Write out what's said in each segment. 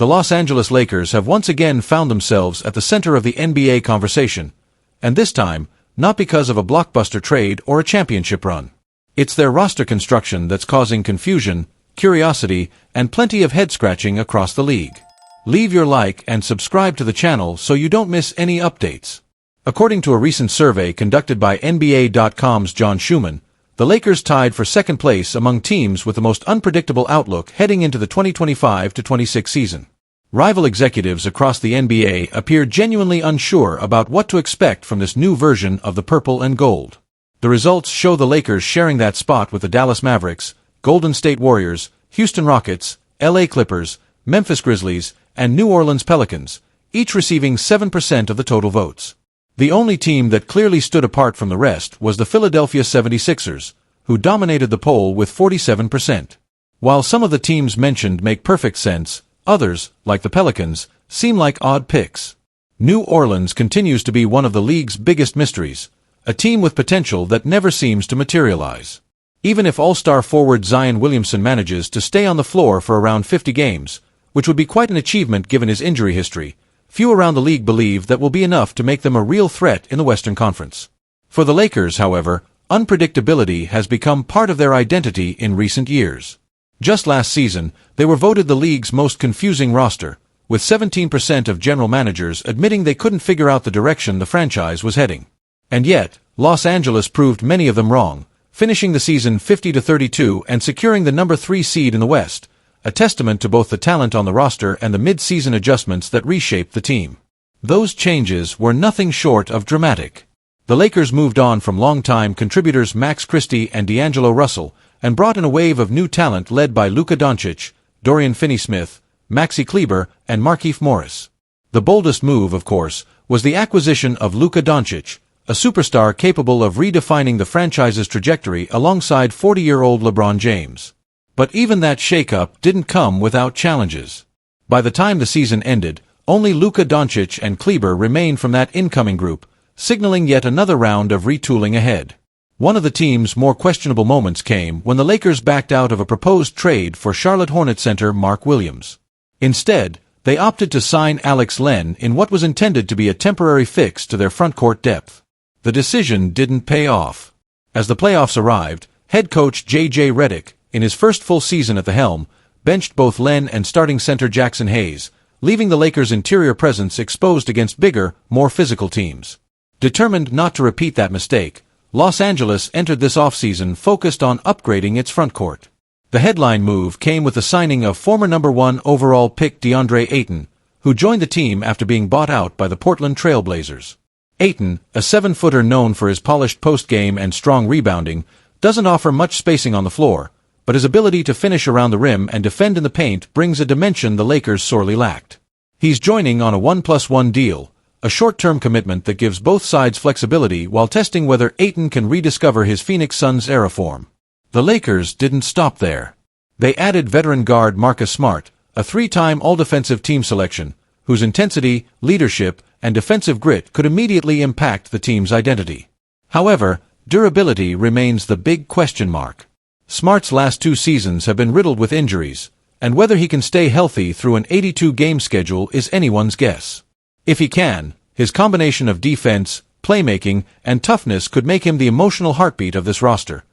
The Los Angeles Lakers have once again found themselves at the center of the NBA conversation, and this time, not because of a blockbuster trade or a championship run. It's their roster construction that's causing confusion, curiosity, and plenty of head-scratching across the league. Leave your like and subscribe to the channel so you don't miss any updates. According to a recent survey conducted by NBA.com's John Schumann, the Lakers tied for second place among teams with the most unpredictable outlook heading into the 2025-26 season. Rival executives across the NBA appear genuinely unsure about what to expect from this new version of the purple and gold. The results show the Lakers sharing that spot with the Dallas Mavericks, Golden State Warriors, Houston Rockets, LA Clippers, Memphis Grizzlies, and New Orleans Pelicans, each receiving 7% of the total votes. The only team that clearly stood apart from the rest was the Philadelphia 76ers, who dominated the poll with 47%. While some of the teams mentioned make perfect sense, others, like the Pelicans, seem like odd picks. New Orleans continues to be one of the league's biggest mysteries, a team with potential that never seems to materialize. Even if all-star forward Zion Williamson manages to stay on the floor for around 50 games, which would be quite an achievement given his injury history, few around the league believe that will be enough to make them a real threat in the Western Conference. For the Lakers, however, unpredictability has become part of their identity in recent years. Just last season, they were voted the league's most confusing roster, with 17% of general managers admitting they couldn't figure out the direction the franchise was heading. And yet, Los Angeles proved many of them wrong, finishing the season 50-32 and securing the number 3 seed in the West, a testament to both the talent on the roster and the mid-season adjustments that reshaped the team. Those changes were nothing short of dramatic. The Lakers moved on from longtime contributors Max Christie and D'Angelo Russell and brought in a wave of new talent led by Luka Doncic, Dorian Finney-Smith, Maxi Kleber, and Markieff Morris. The boldest move, of course, was the acquisition of Luka Doncic, a superstar capable of redefining the franchise's trajectory alongside 40-year-old LeBron James. But even that shakeup didn't come without challenges. By the time the season ended, only Luka Doncic and Kleber remained from that incoming group, signaling yet another round of retooling ahead. One of the team's more questionable moments came when the Lakers backed out of a proposed trade for Charlotte Hornets center Mark Williams. Instead, they opted to sign Alex Len in what was intended to be a temporary fix to their frontcourt depth. The decision didn't pay off. As the playoffs arrived, head coach J.J. Redick, in his first full season at the helm, benched both Len and starting center Jackson Hayes, leaving the Lakers' interior presence exposed against bigger, more physical teams. Determined not to repeat that mistake, Los Angeles entered this offseason focused on upgrading its frontcourt. The headline move came with the signing of former number 1 overall pick DeAndre Ayton, who joined the team after being bought out by the Portland Trail Blazers. Ayton, a 7-footer known for his polished post-game and strong rebounding, doesn't offer much spacing on the floor, but his ability to finish around the rim and defend in the paint brings a dimension the Lakers sorely lacked. He's joining on a 1+1 deal, a short-term commitment that gives both sides flexibility while testing whether Ayton can rediscover his Phoenix Suns-era form. The Lakers didn't stop there. They added veteran guard Marcus Smart, a 3-time All-Defensive Team selection, whose intensity, leadership, and defensive grit could immediately impact the team's identity. However, durability remains the big question mark. Smart's last 2 seasons have been riddled with injuries, and whether he can stay healthy through an 82-game schedule is anyone's guess. If he can, his combination of defense, playmaking, and toughness could make him the emotional heartbeat of this roster,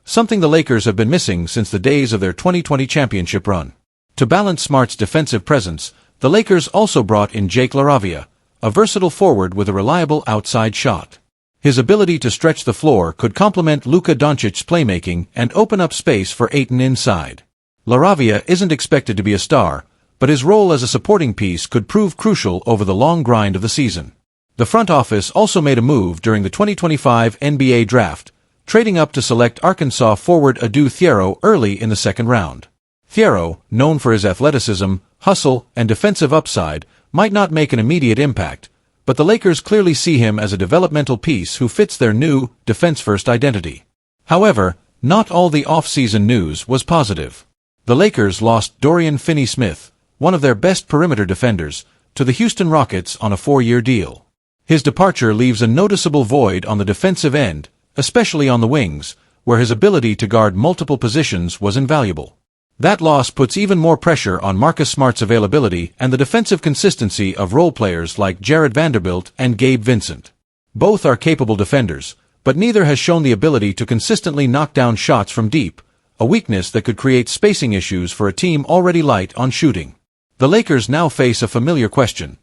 something the Lakers have been missing since the days of their 2020 championship run. To balance Smart's defensive presence, the Lakers also brought in Jake LaRavia, a versatile forward with a reliable outside shot. His ability to stretch the floor could complement Luka Doncic's playmaking and open up space for Ayton inside. LaRavia isn't expected to be a star, but his role as a supporting piece could prove crucial over the long grind of the season. The front office also made a move during the 2025 NBA draft, trading up to select Arkansas forward Adu Thiero early in the second round. Thiero, known for his athleticism, hustle, and defensive upside, might not make an immediate impact, but the Lakers clearly see him as a developmental piece who fits their new, defense-first identity. However, not all the off-season news was positive. The Lakers lost Dorian Finney-Smith, one of their best perimeter defenders, to the Houston Rockets on a 4-year deal. His departure leaves a noticeable void on the defensive end, especially on the wings, where his ability to guard multiple positions was invaluable. That loss puts even more pressure on Marcus Smart's availability and the defensive consistency of role players like Jared Vanderbilt and Gabe Vincent. Both are capable defenders, but neither has shown the ability to consistently knock down shots from deep, a weakness that could create spacing issues for a team already light on shooting. The Lakers now face a familiar question.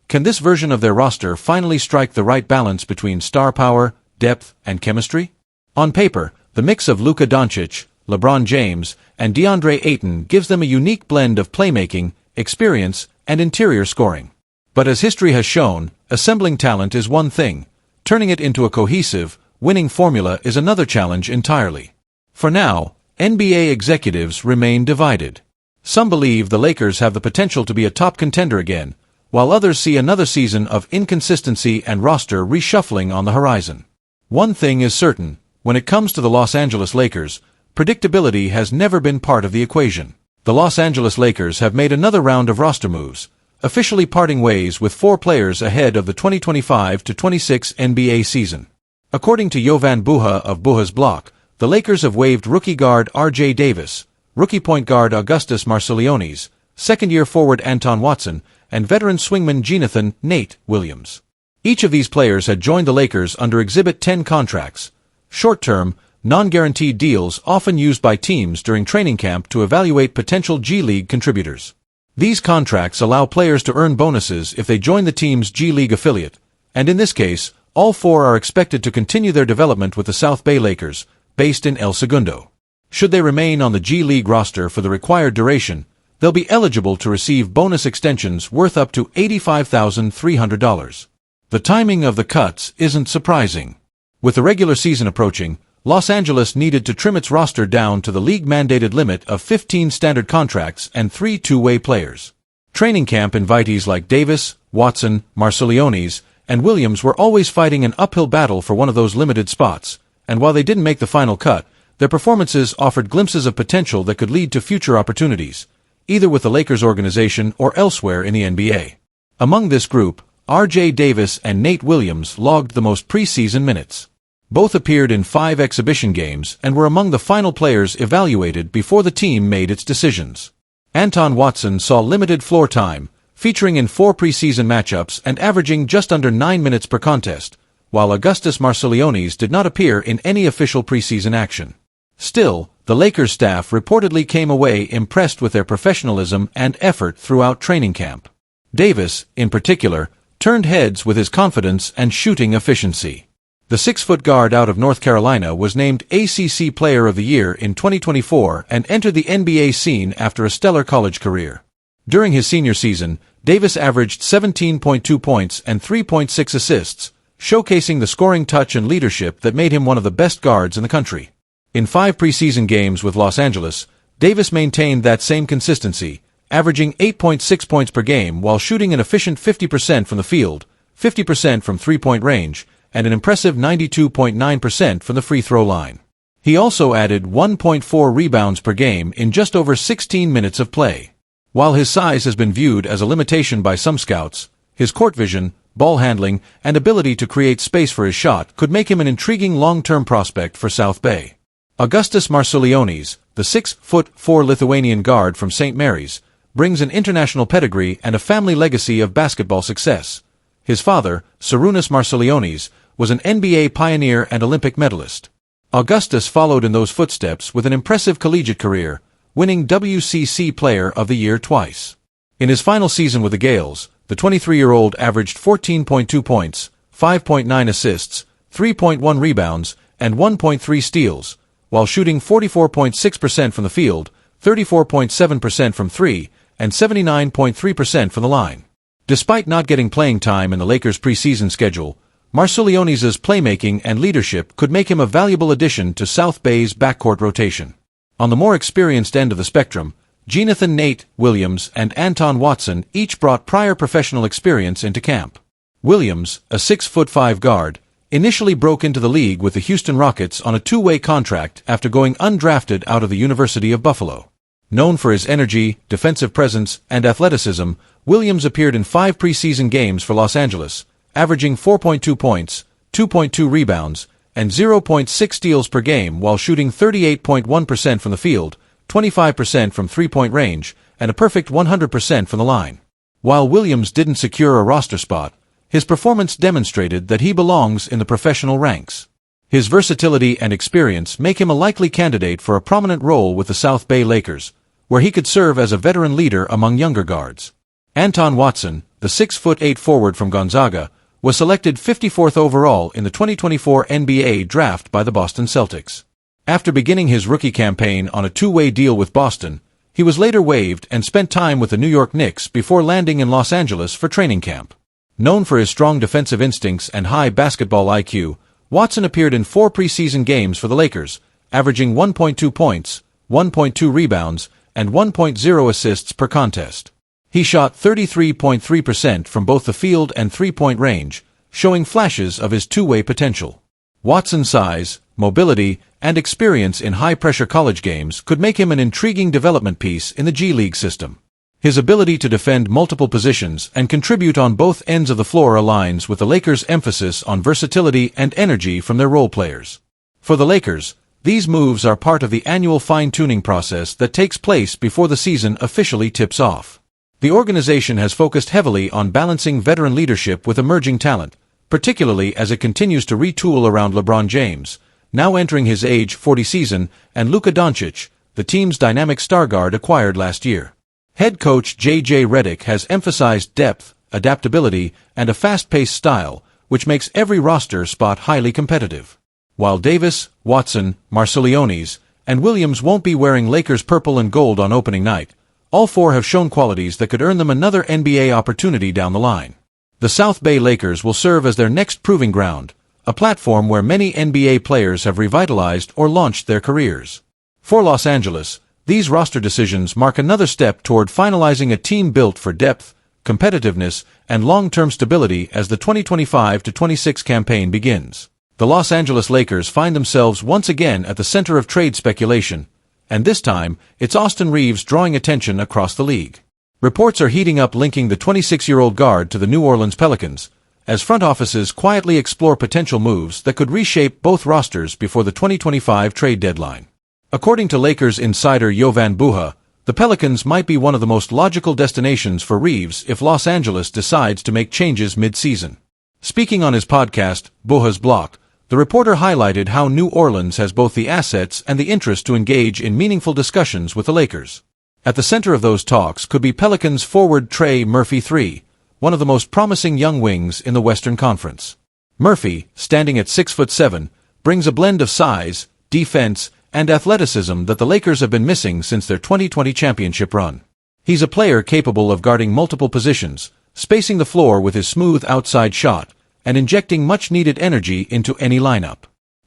Can this version of their roster finally strike the right balance between star power, depth, and chemistry? On paper, the mix of Luka Doncic, LeBron James, and DeAndre Ayton gives them a unique blend of playmaking, experience, and interior scoring. But as history has shown, assembling talent is one thing. Turning it into a cohesive, winning formula is another challenge entirely. For now, NBA executives remain divided. Some believe the Lakers have the potential to be a top contender again, while others see another season of inconsistency and roster reshuffling on the horizon. One thing is certain, when it comes to the Los Angeles Lakers, predictability has never been part of the equation. The Los Angeles Lakers have made another round of roster moves, officially parting ways with 4 players ahead of the 2025-26 NBA season. According to Jovan Buha of Buha's Block, the Lakers have waived rookie guard R.J. Davis, rookie point guard Augustas Marciulionis, second-year forward Anton Watson, and veteran swingman Jonathan "Nate" Williams. Each of these players had joined the Lakers under Exhibit 10 contracts, short-term, non-guaranteed deals often used by teams during training camp to evaluate potential G League contributors. These contracts allow players to earn bonuses if they join the team's G League affiliate, and in this case, all 4 are expected to continue their development with the South Bay Lakers, based in El Segundo. Should they remain on the G League roster for the required duration, they'll be eligible to receive bonus extensions worth up to $85,300. The timing of the cuts isn't surprising. With the regular season approaching, Los Angeles needed to trim its roster down to the league-mandated limit of 15 standard contracts and 3 two-way players. Training camp invitees like Davis, Watson, Marciulionis, and Williams were always fighting an uphill battle for one of those limited spots, and while they didn't make the final cut, their performances offered glimpses of potential that could lead to future opportunities, either with the Lakers organization or elsewhere in the NBA. Among this group, R.J. Davis and Nate Williams logged the most preseason minutes. Both appeared in 5 exhibition games and were among the final players evaluated before the team made its decisions. Anton Watson saw limited floor time, featuring in 4 preseason matchups and averaging just under 9 minutes per contest, while Augustas Marciulionis did not appear in any official preseason action. Still, the Lakers staff reportedly came away impressed with their professionalism and effort throughout training camp. Davis, in particular, turned heads with his confidence and shooting efficiency. The 6-foot guard out of North Carolina was named ACC Player of the Year in 2024 and entered the NBA scene after a stellar college career. During his senior season, Davis averaged 17.2 points and 3.6 assists, showcasing the scoring touch and leadership that made him one of the best guards in the country. In 5 preseason games with Los Angeles, Davis maintained that same consistency, averaging 8.6 points per game while shooting an efficient 50% from the field, 50% from three-point range, and an impressive 92.9% from the free throw line. He also added 1.4 rebounds per game in just over 16 minutes of play. While his size has been viewed as a limitation by some scouts, his court vision, ball handling, and ability to create space for his shot could make him an intriguing long-term prospect for South Bay. Augustas Marciulionis, the 6'4" Lithuanian guard from St. Mary's, brings an international pedigree and a family legacy of basketball success. His father, Sarunas Marciulionis, was an NBA pioneer and Olympic medalist. Augustas followed in those footsteps with an impressive collegiate career, winning WCC Player of the Year twice. In his final season with the Gales, the 23-year-old averaged 14.2 points, 5.9 assists, 3.1 rebounds, and 1.3 steals, while shooting 44.6% from the field, 34.7% from 3, and 79.3% from the line. Despite not getting playing time in the Lakers' preseason schedule, Marciulionis' playmaking and leadership could make him a valuable addition to South Bay's backcourt rotation. On the more experienced end of the spectrum, Jonathan "Nate" Williams and Anton Watson each brought prior professional experience into camp. Williams, a 6'5" guard, initially broke into the league with the Houston Rockets on a 2-way contract after going undrafted out of the University of Buffalo. Known for his energy, defensive presence, and athleticism, Williams appeared in 5 preseason games for Los Angeles, averaging 4.2 points, 2.2 rebounds, and 0.6 steals per game while shooting 38.1% from the field, 25% from three-point range, and a perfect 100% from the line. While Williams didn't secure a roster spot, his performance demonstrated that he belongs in the professional ranks. His versatility and experience make him a likely candidate for a prominent role with the South Bay Lakers, where he could serve as a veteran leader among younger guards. Anton Watson, the 6'8" forward from Gonzaga, was selected 54th overall in the 2024 NBA draft by the Boston Celtics. After beginning his rookie campaign on a two-way deal with Boston, he was later waived and spent time with the New York Knicks before landing in Los Angeles for training camp. Known for his strong defensive instincts and high basketball IQ, Watson appeared in 4 preseason games for the Lakers, averaging 1.2 points, 1.2 rebounds, and 1.0 assists per contest. He shot 33.3% from both the field and three-point range, showing flashes of his two-way potential. Watson's size, mobility, and experience in high-pressure college games could make him an intriguing development piece in the G League system. His ability to defend multiple positions and contribute on both ends of the floor aligns with the Lakers' emphasis on versatility and energy from their role players. For the Lakers, these moves are part of the annual fine-tuning process that takes place before the season officially tips off. The organization has focused heavily on balancing veteran leadership with emerging talent, particularly as it continues to retool around LeBron James, now entering his age 40 season, and Luka Doncic, the team's dynamic star guard acquired last year. Head coach J.J. Redick has emphasized depth, adaptability, and a fast-paced style, which makes every roster spot highly competitive. While Davis, Watson, Marsilianis, and Williams won't be wearing Lakers purple and gold on opening night, all 4 have shown qualities that could earn them another NBA opportunity down the line. The South Bay Lakers will serve as their next proving ground, a platform where many NBA players have revitalized or launched their careers. For Los Angeles, these roster decisions mark another step toward finalizing a team built for depth, competitiveness, and long-term stability as the 2025-26 campaign begins. The Los Angeles Lakers find themselves once again at the center of trade speculation, and this time, it's Austin Reaves drawing attention across the league. Reports are heating up linking the 26-year-old guard to the New Orleans Pelicans, as front offices quietly explore potential moves that could reshape both rosters before the 2025 trade deadline. According to Lakers insider Jovan Buha, the Pelicans might be one of the most logical destinations for Reaves if Los Angeles decides to make changes mid-season. Speaking on his podcast, Buha's Block, the reporter highlighted how New Orleans has both the assets and the interest to engage in meaningful discussions with the Lakers. At the center of those talks could be Pelicans forward Trey Murphy III, one of the most promising young wings in the Western Conference. Murphy, standing at 6'7", brings a blend of size, defense, and athleticism that the Lakers have been missing since their 2020 championship run. He's a player capable of guarding multiple positions, spacing the floor with his smooth outside shot, and injecting much-needed energy into any lineup.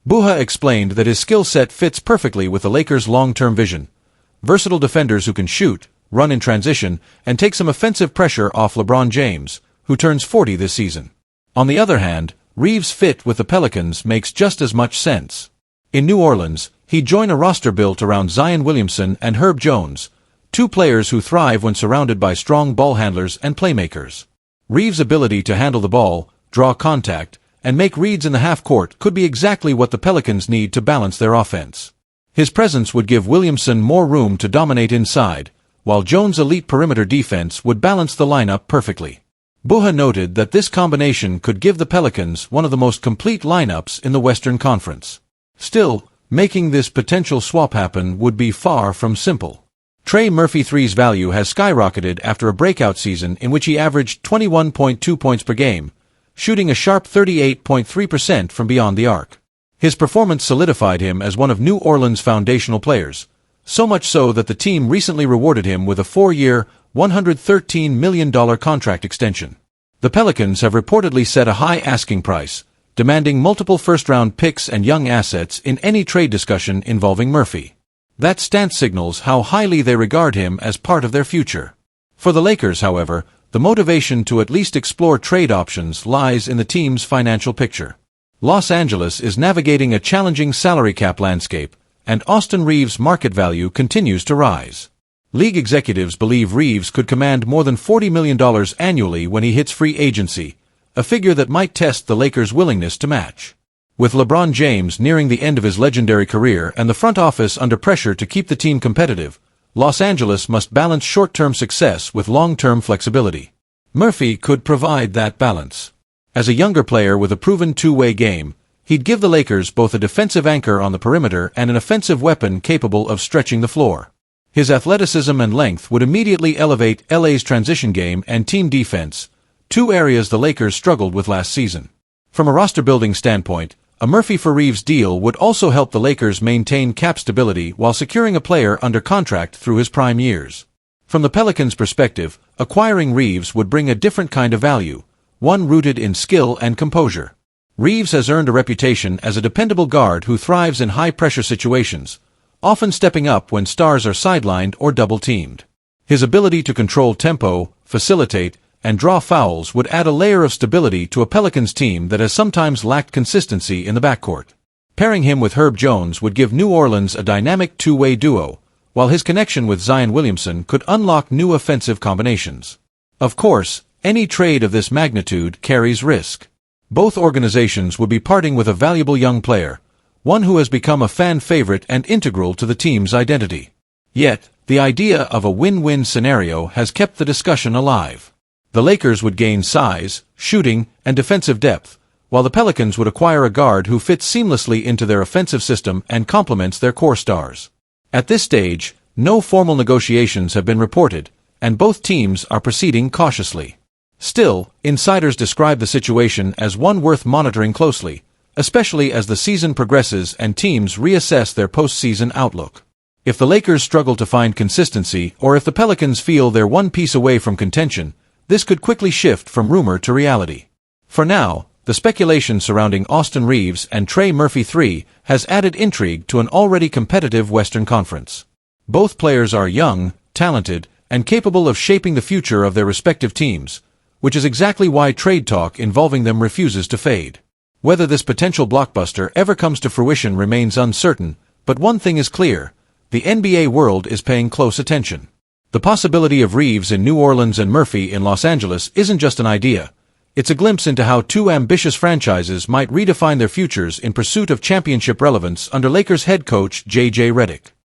Buha explained that his skill set fits perfectly with the Lakers' long-term vision: versatile defenders who can shoot, run in transition, and take some offensive pressure off LeBron James, who turns 40 this season. On the other hand, Reaves' fit with the Pelicans makes just as much sense. In New Orleans, he'd join a roster built around Zion Williamson and Herb Jones, 2 players who thrive when surrounded by strong ball handlers and playmakers. Reaves' ability to handle the ball, draw contact, and make reads in the half-court could be exactly what the Pelicans need to balance their offense. His presence would give Williamson more room to dominate inside, while Jones' elite perimeter defense would balance the lineup perfectly. Buha noted that this combination could give the Pelicans one of the most complete lineups in the Western Conference. Still, making this potential swap happen would be far from simple. Trey Murphy III's value has skyrocketed after a breakout season in which he averaged 21.2 points per game, shooting a sharp 38.3% from beyond the arc. His performance solidified him as one of New Orleans' foundational players, so much so that the team recently rewarded him with a 4-year, $113 million contract extension. The Pelicans have reportedly set a high asking price, demanding multiple first-round picks and young assets in any trade discussion involving Murphy. That stance signals how highly they regard him as part of their future. For the Lakers, however, the motivation to at least explore trade options lies in the team's financial picture. Los Angeles is navigating a challenging salary cap landscape, and Austin Reaves' market value continues to rise. League executives believe Reaves could command more than $40 million annually when he hits free agency, a figure that might test the Lakers' willingness to match. With LeBron James nearing the end of his legendary career and the front office under pressure to keep the team competitive, Los Angeles must balance short-term success with long-term flexibility. Murphy could provide that balance. As a younger player with a proven two-way game, he'd give the Lakers both a defensive anchor on the perimeter and an offensive weapon capable of stretching the floor. His athleticism and length would immediately elevate LA's transition game and team defense, two areas the Lakers struggled with last season. From a roster-building standpoint, a Murphy for Reaves deal would also help the Lakers maintain cap stability while securing a player under contract through his prime years. From the Pelicans' perspective, acquiring Reaves would bring a different kind of value, one rooted in skill and composure. Reaves has earned a reputation as a dependable guard who thrives in high-pressure situations, often stepping up when stars are sidelined or double-teamed. His ability to control tempo, facilitate, and draw fouls would add a layer of stability to a Pelicans team that has sometimes lacked consistency in the backcourt. Pairing him with Herb Jones would give New Orleans a dynamic two-way duo, while his connection with Zion Williamson could unlock new offensive combinations. Of course, any trade of this magnitude carries risk. Both organizations would be parting with a valuable young player, one who has become a fan favorite and integral to the team's identity. Yet, the idea of a win-win scenario has kept the discussion alive. The Lakers would gain size, shooting, and defensive depth, while the Pelicans would acquire a guard who fits seamlessly into their offensive system and complements their core stars. At this stage, no formal negotiations have been reported, and both teams are proceeding cautiously. Still, insiders describe the situation as one worth monitoring closely, especially as the season progresses and teams reassess their postseason outlook. If the Lakers struggle to find consistency, or if the Pelicans feel they're one piece away from contention, this could quickly shift from rumor to reality. For now, the speculation surrounding Austin Reaves and Trey Murphy III has added intrigue to an already competitive Western Conference. Both players are young, talented, and capable of shaping the future of their respective teams, which is exactly why trade talk involving them refuses to fade. Whether this potential blockbuster ever comes to fruition remains uncertain, but one thing is clear: the NBA world is paying close attention. The possibility of Reaves in New Orleans and Murphy in Los Angeles isn't just an idea. It's a glimpse into how two ambitious franchises might redefine their futures in pursuit of championship relevance under Lakers head coach J.J. Redick.